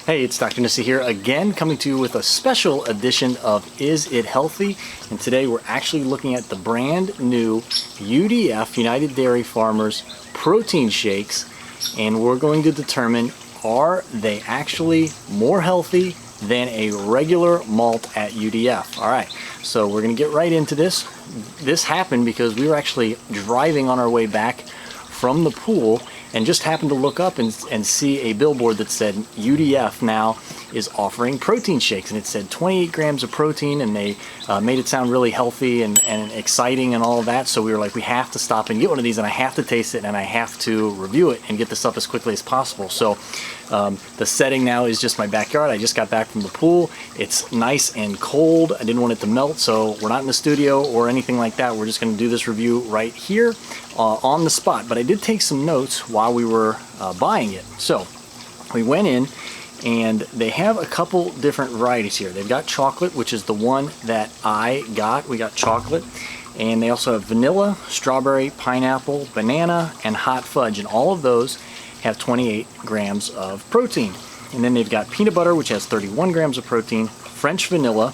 Hey, it's Dr. Nissa here again, coming to you with a special edition of Is It Healthy? And today we're actually looking at the brand new UDF, United Dairy Farmers protein shakes, and we're going to determine, are they actually more healthy than a regular malt at UDF? All right, so we're going to get right into this. This happened because we were actually driving on our way back from the pool and just happened to look up and see a billboard that said UDF now is offering protein shakes, and it said 28 grams of protein, and they made it sound really healthy and exciting and all of that. So we were like, we have to stop and get one of these, and I have to taste it, and I have to review it and get this up as quickly as possible. So the setting now is just my backyard. I just got back from the pool. It's nice and cold. I didn't want it to melt, so we're not in the studio or anything like that. We're just going to do this review right here on the spot. But I did take some notes while we were buying it. So we went in, and they have a couple different varieties here. They've got chocolate, which is the one that I got. We got chocolate. And they also have vanilla, strawberry, pineapple, banana, and hot fudge. And all of those have 28 grams of protein. And then they've got peanut butter, which has 31 grams of protein, French vanilla,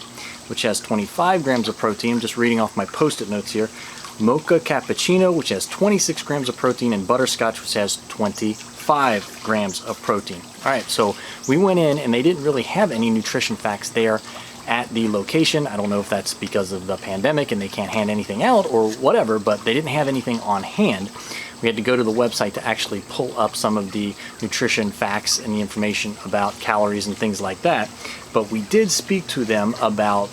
which has 25 grams of protein. I'm just reading off my post-it notes here. Mocha cappuccino, which has 26 grams of protein, and butterscotch, which has 25 grams of protein. All right, so we went in, and they didn't really have any nutrition facts there at the location. I don't know if that's because of the pandemic and they can't hand anything out or whatever, but they didn't have anything on hand. We had to go to the website to actually pull up some of the nutrition facts and the information about calories and things like that. But we did speak to them about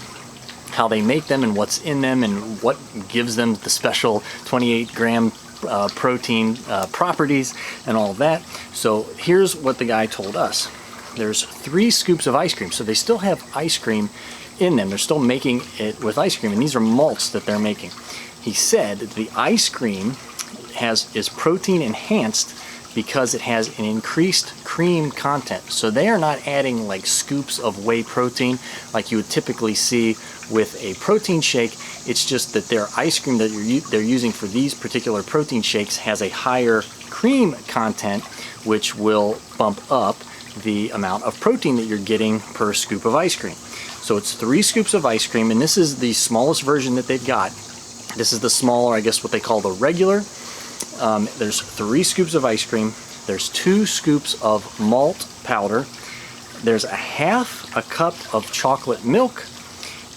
how they make them and what's in them and what gives them the special 28 gram protein properties and all of that. So here's what the guy told us. There's 3 scoops of ice cream. So they still have ice cream in them. They're still making it with ice cream, and these are malts that they're making. He said that the ice cream is protein enhanced because it has an increased cream content. So they are not adding like scoops of whey protein like you would typically see with a protein shake. It's just that their ice cream that they're using for these particular protein shakes has a higher cream content, which will bump up the amount of protein that you're getting per scoop of ice cream. So it's 3 scoops of ice cream, and this is the smallest version that they've got. This is the smaller, I guess what they call the regular. There's 3 scoops of ice cream. There's 2 scoops of malt powder. There's a half a cup of chocolate milk,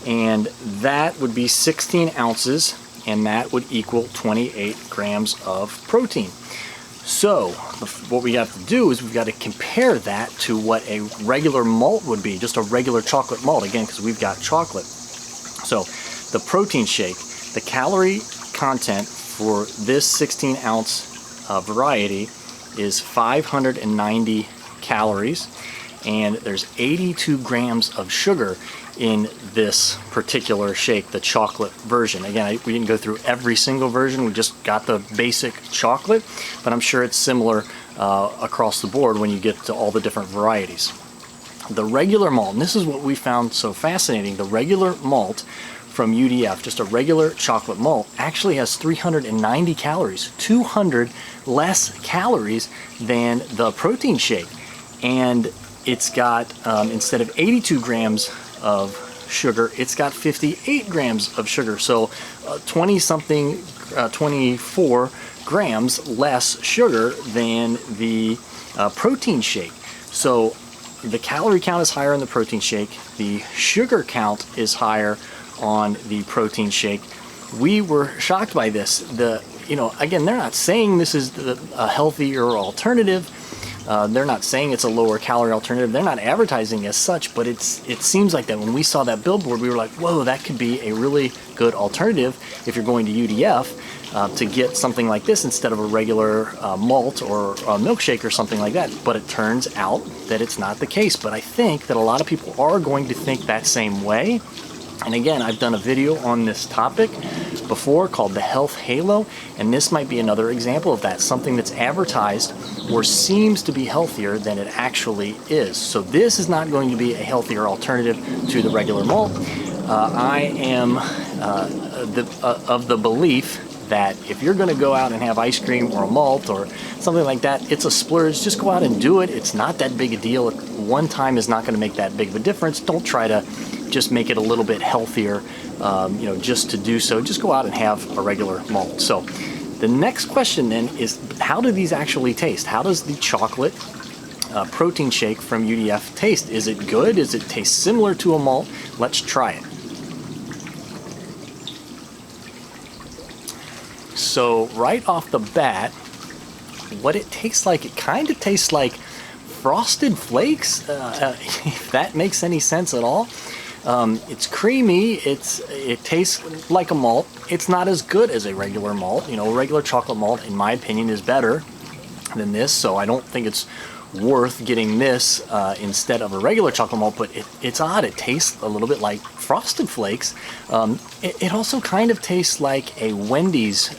and that would be 16 ounces, and that would equal 28 grams of protein. So what we have to do is we've got to compare that to what a regular malt would be, just a regular chocolate malt, again, because we've got chocolate. So the protein shake, the calorie content for this 16 ounce variety is 590 calories, and there's 82 grams of sugar in this particular shake, the chocolate version. Again, we didn't go through every single version, we just got the basic chocolate, but I'm sure it's similar across the board when you get to all the different varieties. The regular malt, and this is what we found so fascinating, the regular malt from UDF, just a regular chocolate malt, actually has 390 calories, 200 less calories than the protein shake. And it's got, instead of 82 grams of sugar, it's got 58 grams of sugar. So 24 grams less sugar than the protein shake. So the calorie count is higher in the protein shake. The sugar count is higher on the protein shake. We were shocked by this. Again, they're not saying this is a healthier alternative. They're not saying it's a lower calorie alternative. They're not advertising as such, but it seems like that when we saw that billboard, we were like, whoa, that could be a really good alternative if you're going to UDF to get something like this instead of a regular malt or a milkshake or something like that. But it turns out that it's not the case. But I think that a lot of people are going to think that same way. And again, I've done a video on this topic before called the Health Halo, and this might be another example of that, something that's advertised or seems to be healthier than it actually is. So this is not going to be a healthier alternative to the regular malt. I am of the belief that if you're going to go out and have ice cream or a malt or something like that, it's a splurge. Just go out and do it. It's not that big a deal. One time is not going to make that big of a difference. Don't try to just make it a little bit healthier, just to do so. Just go out and have a regular malt. So the next question then is, how do these actually taste? How does the chocolate protein shake from UDF taste? Is it good? Does it taste similar to a malt? Let's try it. So right off the bat, what it tastes like, it kind of tastes like Frosted Flakes, if that makes any sense at all. It's creamy, it tastes like a malt. It's not as good as a regular malt. A regular chocolate malt, in my opinion, is better than this, so I don't think it's worth getting this instead of a regular chocolate malt, but it's odd. It tastes a little bit like Frosted Flakes. It also kind of tastes like a Wendy's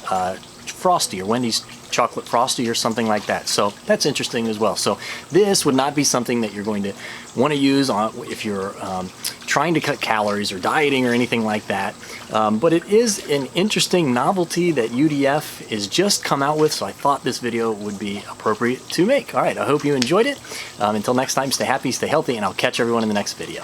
Frosty or Wendy's chocolate Frosty or something like that. So that's interesting as well. So this would not be something that you're going to want to use if you're trying to cut calories or dieting or anything like that. But it is an interesting novelty that UDF is just come out with, so I thought this video would be appropriate to make. All right, I hope you enjoyed it. Until next time, stay happy, stay healthy, and I'll catch everyone in the next video.